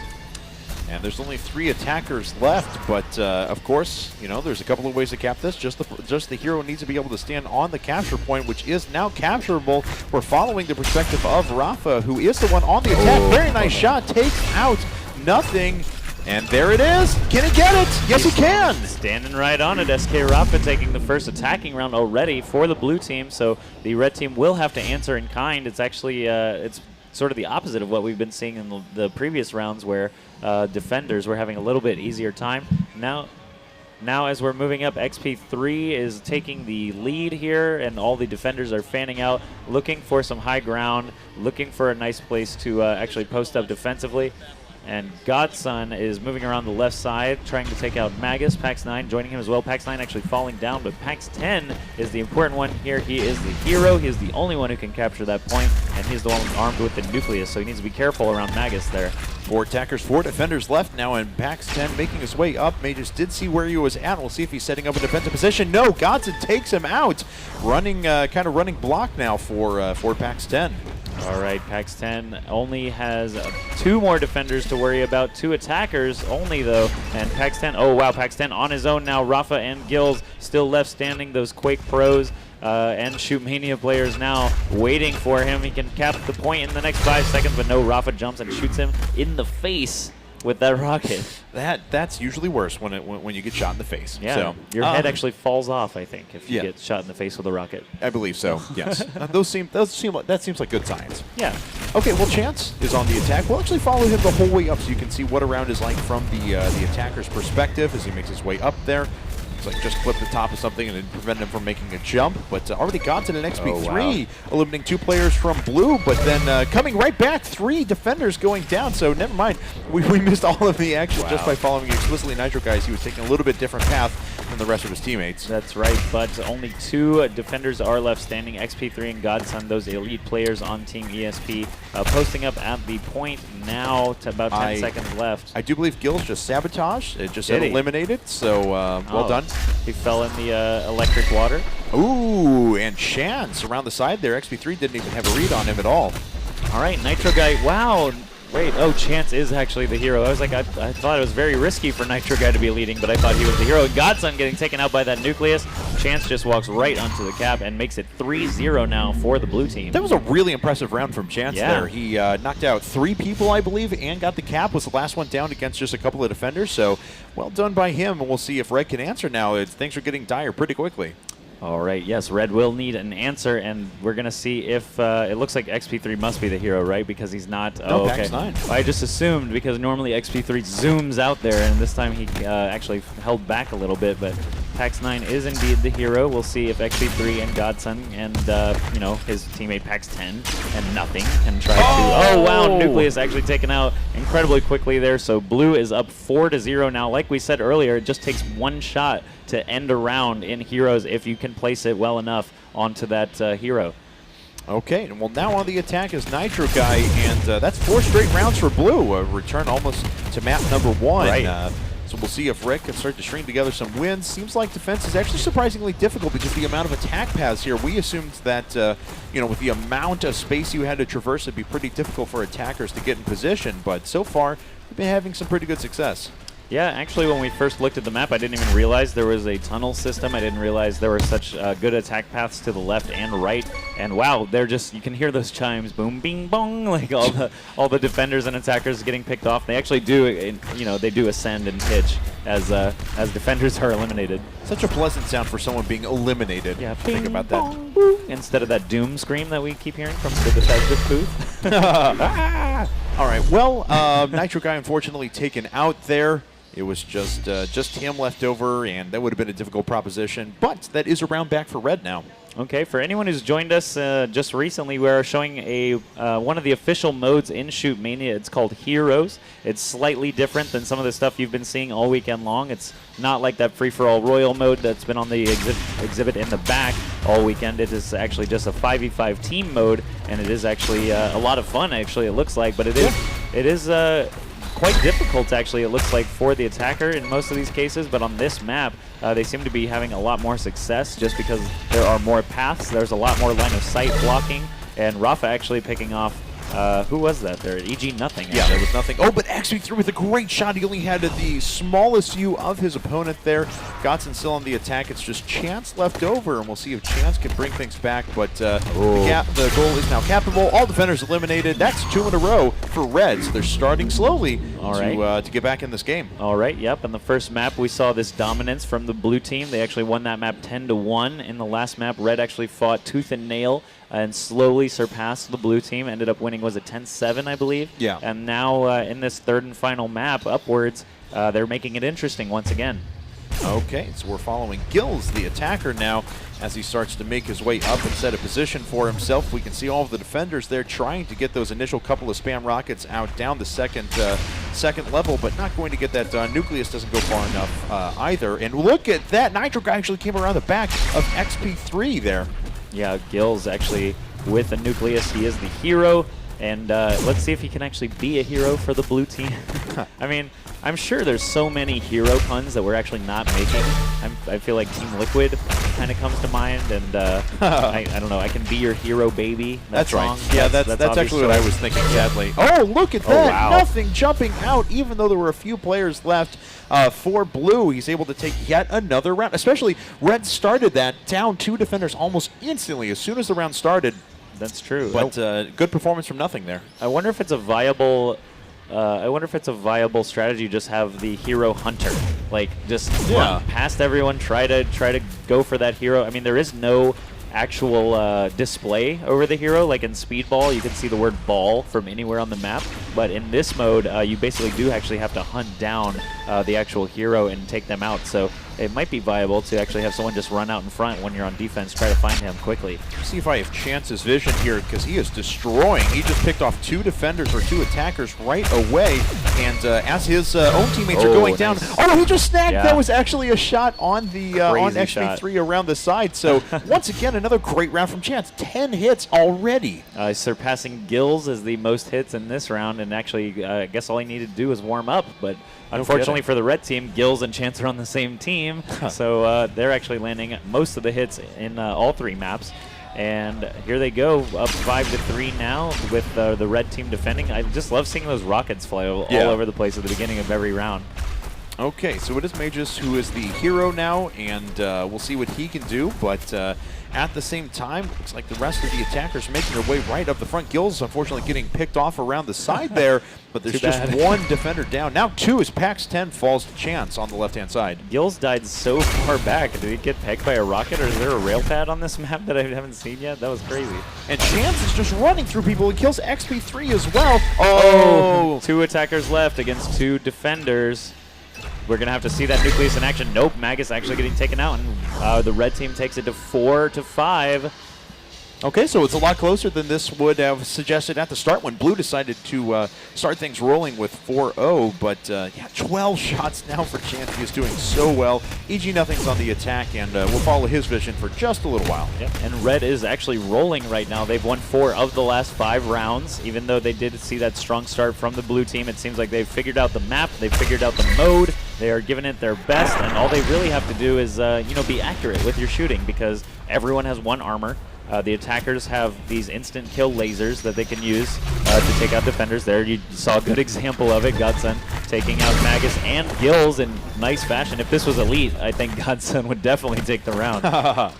And there's only 3 attackers left, but of course, there's a couple of ways to cap this. Just the hero needs to be able to stand on the capture point, which is now capturable. We're following the perspective of Rafa, who is the one on the attack. Very nice shot, takes out Nothing. And there it is. Can he get it? Yes, he can. Standing right on it. SK Rafa taking the first attacking round already for the blue team. So the red team will have to answer in kind. It's actually it's sort of the opposite of what we've been seeing in the previous rounds, where defenders were having a little bit easier time. Now as we're moving up, XP3 is taking the lead here, and all the defenders are fanning out, looking for some high ground, looking for a nice place to actually post up defensively. And Godson is moving around the left side, trying to take out Magus. PAX 9 joining him as well. PAX 9 actually falling down, but PAX 10 is the important one here. He is the hero. He is the only one who can capture that point, and he's the one armed with the nucleus, so he needs to be careful around Magus there. 4 attackers, 4 defenders left now, and PAX 10 making his way up. Magus did see where he was at. We'll see if he's setting up a defensive position. No, Godson takes him out. Running, kind of running block now for PAX 10. All right, PAX 10 only has 2 more defenders to worry about, 2 attackers only, though. And PAX 10, oh wow, PAX 10 on his own now. Rafa and Gills still left standing, those Quake pros and ShootMania players now waiting for him. He can cap the point in the next 5 seconds, but no, Rafa jumps and shoots him in the face. with that rocket. That's usually worse when you get shot in the face. Yeah, so, your head actually falls off, I think, if you get shot in the face with a rocket. I believe so. Yes, that seems like good science. Yeah. Okay, well, Chance is on the attack. We'll actually follow him the whole way up, so you can see what a round is like from the attacker's perspective as he makes his way up there. Like just clip the top of something and it prevent him from making a jump, but already got to an XP3, eliminating 2 players from blue, but then coming right back, 3 defenders going down, so never mind. We missed all of the action just by following explicitly Nitro Guys. He was taking a little bit different path than the rest of his teammates. That's right, but only 2 defenders are left standing, XP3 and Godson, those elite players on Team ESP, posting up at the point now to about 10 seconds left. I do believe Gills just sabotaged, it just said eliminated, so well done. He fell in the electric water. Ooh, and Chance around the side there. XP3 didn't even have a read on him at all. All right, Nitro Guy. Wow. Wait, Chance is actually the hero. I was like, I thought it was very risky for Nitro Guy to be leading, but I thought he was the hero. Godson getting taken out by that nucleus. Chance just walks right onto the cap and makes it 3-0 now for the blue team. That was a really impressive round from Chance there. He knocked out 3 people, I believe, and got the cap. Was the last one down against just a couple of defenders, so well done by him, and we'll see if Red can answer now. Things are getting dire pretty quickly. All right, yes, Red will need an answer, and we're going to see if it looks like XP3 must be the hero, right? Because he's not. No, PAX 9. I just assumed because normally XP3 zooms out there, and this time he actually held back a little bit, but PAX 9 is indeed the hero. We'll see if XP3 and Godson and his teammate PAX 10 and nothing can try to. Oh wow, Nucleus actually taken out incredibly quickly there. So blue is up 4-0 now. Like we said earlier, it just takes 1 shot to end a round in heroes if you can place it well enough onto that hero. Okay, and well, now on the attack is Nitro Guy, and that's 4 straight rounds for blue. A return almost to map number 1. Right. So we'll see if Rick can start to string together some wins. Seems like defense is actually surprisingly difficult because the amount of attack paths here. We assumed that, with the amount of space you had to traverse, it'd be pretty difficult for attackers to get in position. But so far, we've been having some pretty good success. Yeah, actually, when we first looked at the map, I didn't even realize there was a tunnel system. I didn't realize there were such good attack paths to the left and right. And wow, they're just, you can hear those chimes, boom, bing, bong, like all the defenders and attackers getting picked off. They actually do, they do ascend and pitch as defenders are eliminated. Such a pleasant sound for someone being eliminated. Yeah, think about that. Bong, boom, instead of that doom scream that we keep hearing from the defensive booth. All right, well, Nitro Guy unfortunately taken out there. It was just him left over, and that would have been a difficult proposition. But that is a round back for Red now. Okay, for anyone who's joined us just recently, we're showing one of the official modes in ShootMania. It's called Heroes. It's slightly different than some of the stuff you've been seeing all weekend long. It's not like that free-for-all Royal mode that's been on the exhibit in the back all weekend. It is actually just a 5v5 team mode, and it is actually a lot of fun, actually, it looks like. But it is quite difficult, actually, it looks like, for the attacker in most of these cases, but on this map, they seem to be having a lot more success just because there are more paths, there's a lot more line of sight blocking, and Rafa actually picking off, who was that there? EG Nothing. Yeah, there was nothing. Oh, but XP3 with a great shot. He only had the smallest view of his opponent there. Godson still on the attack. It's just Chance left over, and we'll see if Chance can bring things back. But the goal is now capable. All defenders eliminated. That's 2 in a row for Red. So they're starting slowly to get back in this game. All right, yep. In the first map, we saw this dominance from the blue team. They actually won that map 10-1. In the last map, Red actually fought tooth and nail and slowly surpassed the blue team. Ended up winning, was it 10-7, I believe? Yeah. And now in this third and final map, upwards, they're making it interesting once again. Okay, so we're following Gills, the attacker now, as he starts to make his way up and set a position for himself. We can see all of the defenders there trying to get those initial couple of spam rockets out down the second level, but not going to get that done. Nucleus doesn't go far enough either. And look at that. Nitro Guy actually came around the back of XP3 there. Yeah, Gills actually with the Nucleus. He is the hero. And let's see if he can actually be a hero for the blue team. I mean, I'm sure there's so many hero puns that we're actually not making. I feel like Team Liquid kind of comes to mind, and I don't know. I can be your hero, baby. That's right. Yeah, that's actually what I was thinking. Sadly. Oh, look at that! Wow. Nothing jumping out, even though there were a few players left for blue. He's able to take yet another round. Especially Red started that down 2 defenders almost instantly as soon as the round started. That's true. But good performance from Nothing there. I wonder if it's a viable I wonder if it's a viable strategy. Just have the hero hunter, like just run past everyone, try to go for that hero. I mean, there is no actual display over the hero. Like in Speedball, you can see the word ball from anywhere on the map, but in this mode, you basically do actually have to hunt down the actual hero and take them out. So it might be viable to actually have someone just run out in front when you're on defense, try to find him quickly. See if I have Chance's vision here, because he is destroying. He just picked off 2 defenders or 2 attackers right away, and as his own teammates are going down, he just snagged. That was actually a shot on the on XP3 around the side. So once again, another great round from Chance. 10 hits already. Surpassing Gills as the most hits in this round, and actually, I guess all he needed to do was warm up, but unfortunately for the red team, Gills and Chance are on the same team, so they're actually landing most of the hits in all 3 maps. And here they go, up 5-3 now with the red team defending. I just love seeing those rockets fly all over the place at the beginning of every round. Okay, so it is Magus who is the hero now, and we'll see what he can do, but at the same time, looks like the rest of the attackers making their way right up the front. Gills, unfortunately, getting picked off around the side there, but there's just 1 defender down. Now 2 as PAX 10 falls to Chance on the left-hand side. Gills died so far back. Did he get pegged by a rocket, or is there a rail pad on this map that I haven't seen yet? That was crazy. And Chance is just running through people and kills XP3 as well. 2 attackers left against 2 defenders. We're going to have to see that Nucleus in action. Nope, Magus actually getting taken out, and the red team takes it to 4-5. Okay, so it's a lot closer than this would have suggested at the start when Blue decided to start things rolling with 4-0. But, 12 shots now for Chance. He is doing so well. EG Nothing's on the attack, and we'll follow his vision for just a little while. Yep. And Red is actually rolling right now. They've won 4 of the last 5 rounds. Even though they did see that strong start from the Blue team, it seems like they've figured out the map. They've figured out the mode. They are giving it their best, and all they really have to do is, be accurate with your shooting, because everyone has 1 armor. The attackers have these instant kill lasers that they can use to take out defenders. There you saw a good example of it. Godson taking out Magus and Gills in nice fashion. If this was Elite, I think Godson would definitely take the round.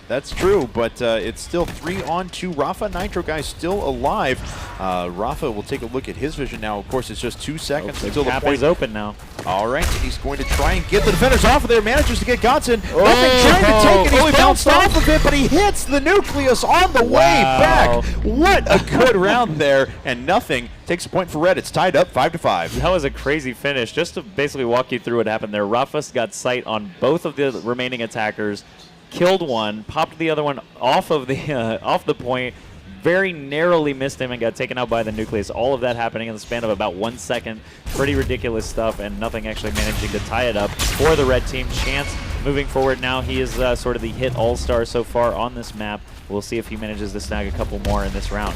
That's true, but it's still 3-on-2. Rafa Nitro Guy still alive. Rafa will take a look at his vision now. Of course, it's just 2 seconds until the cap point is open now. All right, he's going to try and get the defenders off of there. Manages to get Godson. Nothing trying to take it. He bounced off of it, but he hits the Nucleus on the way back. What a good round there. And Nothing takes a point for Red. It's tied up 5-5. That was a crazy finish. Just to basically walk you through what happened there, Rafas got sight on both of the remaining attackers, killed one, popped the other one off of the point, very narrowly missed him and got taken out by the Nucleus. All of that happening in the span of about 1 second. Pretty ridiculous stuff, and Nothing actually managing to tie it up for the red team. Chance moving forward now. He is sort of the hit all-star so far on this map. We'll see if he manages to snag a couple more in this round.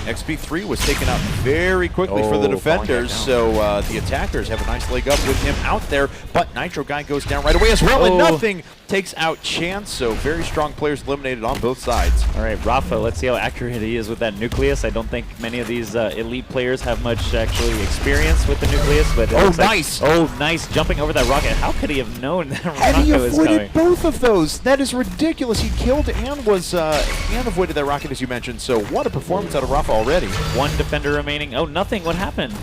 XP3 was taken out very quickly for the defenders, so the attackers have a nice leg up with him out there, but Nitro Guy goes down right away as well, and Nothing takes out Chance, so very strong players eliminated on both sides. All right, Rafa, let's see how accurate he is with that Nucleus. I don't think many of these elite players have much actually experience with the Nucleus, but nice. Nice, jumping over that rocket. How could he have known that rocket was coming? He avoided both of those. That is ridiculous. He killed and was and avoided that rocket, as you mentioned, so what a performance out of Rafa already. 1 defender remaining. Nothing. What happened?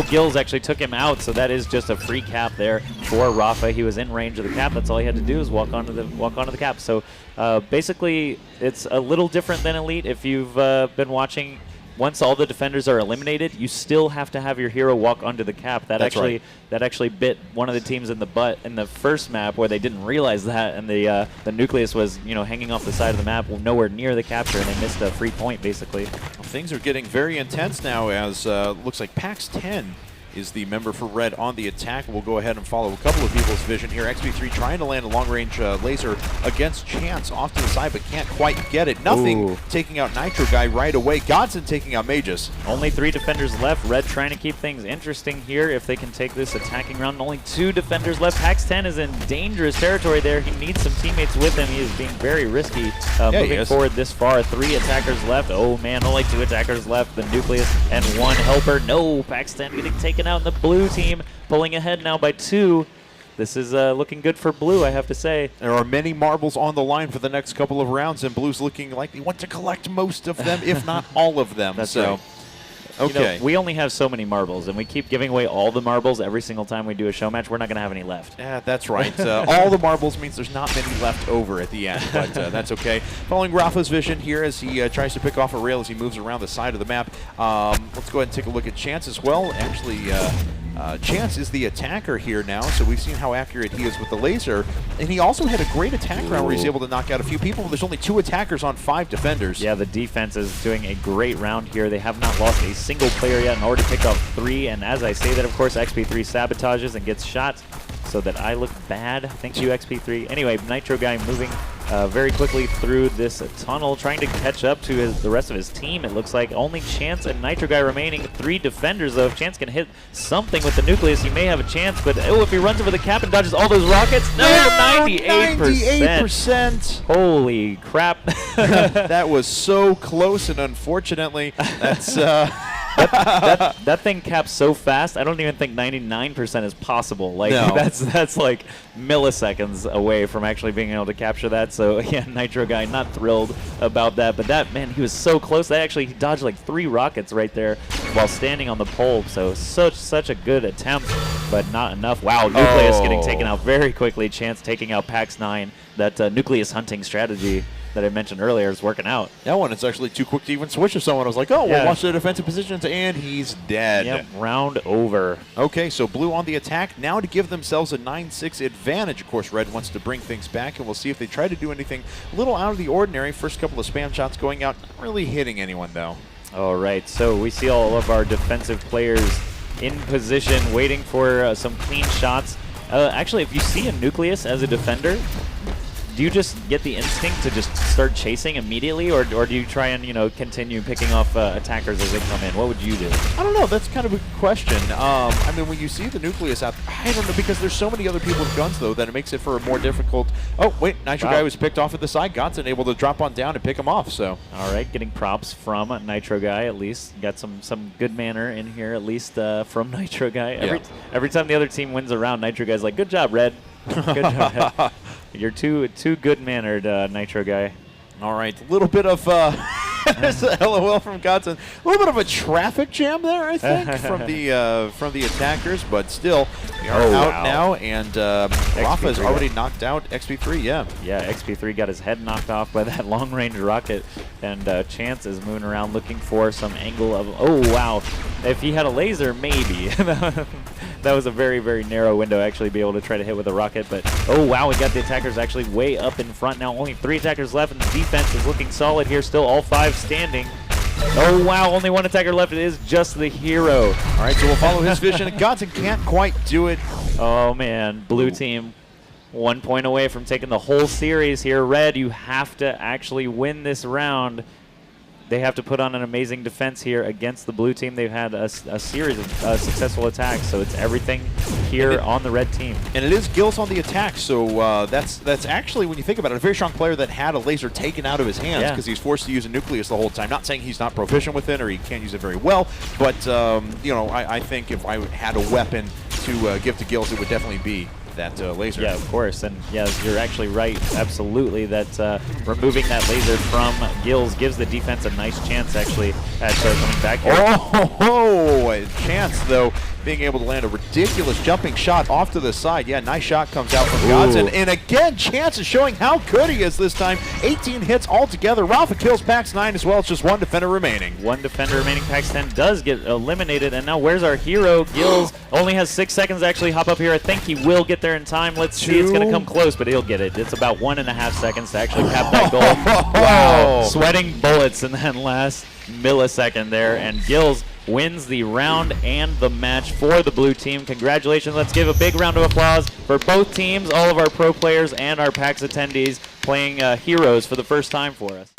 Gills actually took him out, so that is just a free cap there for Rafa. He was in range of the cap. That's all he had to do is walk onto the cap. So basically, it's a little different than Elite. If you've been watching, once all the defenders are eliminated, you still have to have your hero walk onto the cap. That actually bit one of the teams in the butt in the first map where they didn't realize that, and the Nucleus was hanging off the side of the map, nowhere near the capture, and they missed a free point basically. Well, things are getting very intense now, as looks like PAX 10 is the member for Red on the attack. We'll go ahead and follow a couple of people's vision here. XP3 trying to land a long-range laser against Chance off to the side, but can't quite get it. Nothing taking out Nitro Guy right away. Godson taking out Magus. Only 3 defenders left. Red trying to keep things interesting here if they can take this attacking round. Only 2 defenders left. PAX 10 is in dangerous territory there. He needs some teammates with him. He is being very risky moving forward this far. 3 attackers left. Oh man, only 2 attackers left. The Nucleus and 1 helper. No, PAX 10 getting taken out, and the blue team pulling ahead now by 2. This is looking good for Blue, I have to say. There are many marbles on the line for the next couple of rounds, and Blue's looking like they want to collect most of them, if not all of them. That's right. Okay. we only have so many marbles, and we keep giving away all the marbles every single time we do a show match. We're not going to have any left. Yeah, that's right. All the marbles means there's not many left over at the end, but that's okay. Following Rafa's vision here as he tries to pick off a rail as he moves around the side of the map. Let's go ahead and take a look at Chance as well. Actually, Chance is the attacker here now, so we've seen how accurate he is with the laser. And he also had a great attack round where he's able to knock out a few people. There's only 2 attackers on 5 defenders. Yeah, the defense is doing a great round here. They have not lost a single player yet and already picked off 3. And as I say that, of course, XP3 sabotages and gets shot so that I look bad. Thank you, XP3. Anyway, Nitro Guy moving very quickly through this tunnel, trying to catch up to the rest of his team. It looks like only Chance and Nitro Guy remaining. 3 defenders, though. If Chance can hit something with the nucleus, he may have a chance. But, oh, if he runs over the cap and dodges all those rockets, no, 98%. Holy crap. That was so close, and unfortunately, that's... that thing caps so fast, I don't even think 99% is possible. Like, no. that's like milliseconds away from actually being able to capture that. So, yeah, Nitro Guy not thrilled about that. But that, man, he was so close. He dodged like 3 rockets right there while standing on the pole. So, such a good attempt, but not enough. Wow, Nucleus getting taken out very quickly. Chance taking out PAX 9. That Nucleus hunting strategy that I mentioned earlier is working out. That one is actually too quick to even switch to someone. I was like, oh, we'll watch the defensive positions, and he's dead. Yep, round over. Okay, so Blue on the attack now to give themselves a 9-6 advantage. Of course, Red wants to bring things back, and we'll see if they try to do anything a little out of the ordinary. First couple of spam shots going out, not really hitting anyone, though. All right, so we see all of our defensive players in position, waiting for some clean shots. Actually, if you see a Nucleus as a defender, do you just get the instinct to just start chasing immediately, or do you try and continue picking off attackers as they come in? What would you do? I don't know. That's kind of a question. I mean, when you see the Nucleus out, I don't know, because there's so many other people with guns though that it makes it for a more difficult. Oh wait, Nitro Guy was picked off at the side. Godson able to drop on down and pick him off. So all right, getting props from Nitro Guy at least. Got some good manner in here at least from Nitro Guy. Every time the other team wins a round, Nitro Guy's like, "Good job, Red. Good job." You're too good-mannered, Nitro Guy. All right, a little bit of LOL from Godson. A little bit of a traffic jam there, I think, from the attackers, but still, they are out now, and Rafa is already knocked out. XP3, yeah. Yeah, XP3 got his head knocked off by that long-range rocket, and Chance is moving around looking for some angle of. Oh wow! If he had a laser, maybe. That was a very, very narrow window to actually be able to try to hit with a rocket. But, oh, wow, we got the attackers actually way up in front now. Only 3 attackers left, and the defense is looking solid here. Still all 5 standing. Oh, wow, only 1 attacker left. It is just the hero. All right, so we'll follow his vision. Godson can't quite do it. Oh, man. Blue team 1 point away from taking the whole series here. Red, you have to actually win this round. They have to put on an amazing defense here against the blue team. They've had a series of successful attacks, so it's everything here on the red team. And it is Gills on the attack, so that's actually, when you think about it, a very strong player that had a laser taken out of his hands because he's forced to use a Nucleus the whole time. Not saying he's not proficient with it or he can't use it very well, but I think if I had a weapon to give to Gills, it would definitely be that laser. Yeah, of course. And yeah, you're actually right, absolutely, that removing that laser from Gills gives the defense a nice chance actually at coming back here. Oh, Chance, though, being able to land a ridiculous jumping shot off to the side. Yeah, nice shot comes out from Godson. And again, Chance is showing how good he is this time. 18 hits altogether. Rafa kills PAX 9 as well. It's just 1 defender remaining. 1 defender remaining. PAX 10 does get eliminated. And now where's our hero? Gills only has 6 seconds to actually hop up here. I think he will get there in time. Let's see. It's going to come close, but he'll get it. It's about 1.5 seconds to actually cap that goal. Wow. Sweating bullets in that last millisecond there. And Gills wins the round and the match for the blue team. Congratulations. Let's give a big round of applause for both teams, all of our pro players and our PAX attendees playing heroes for the first time for us.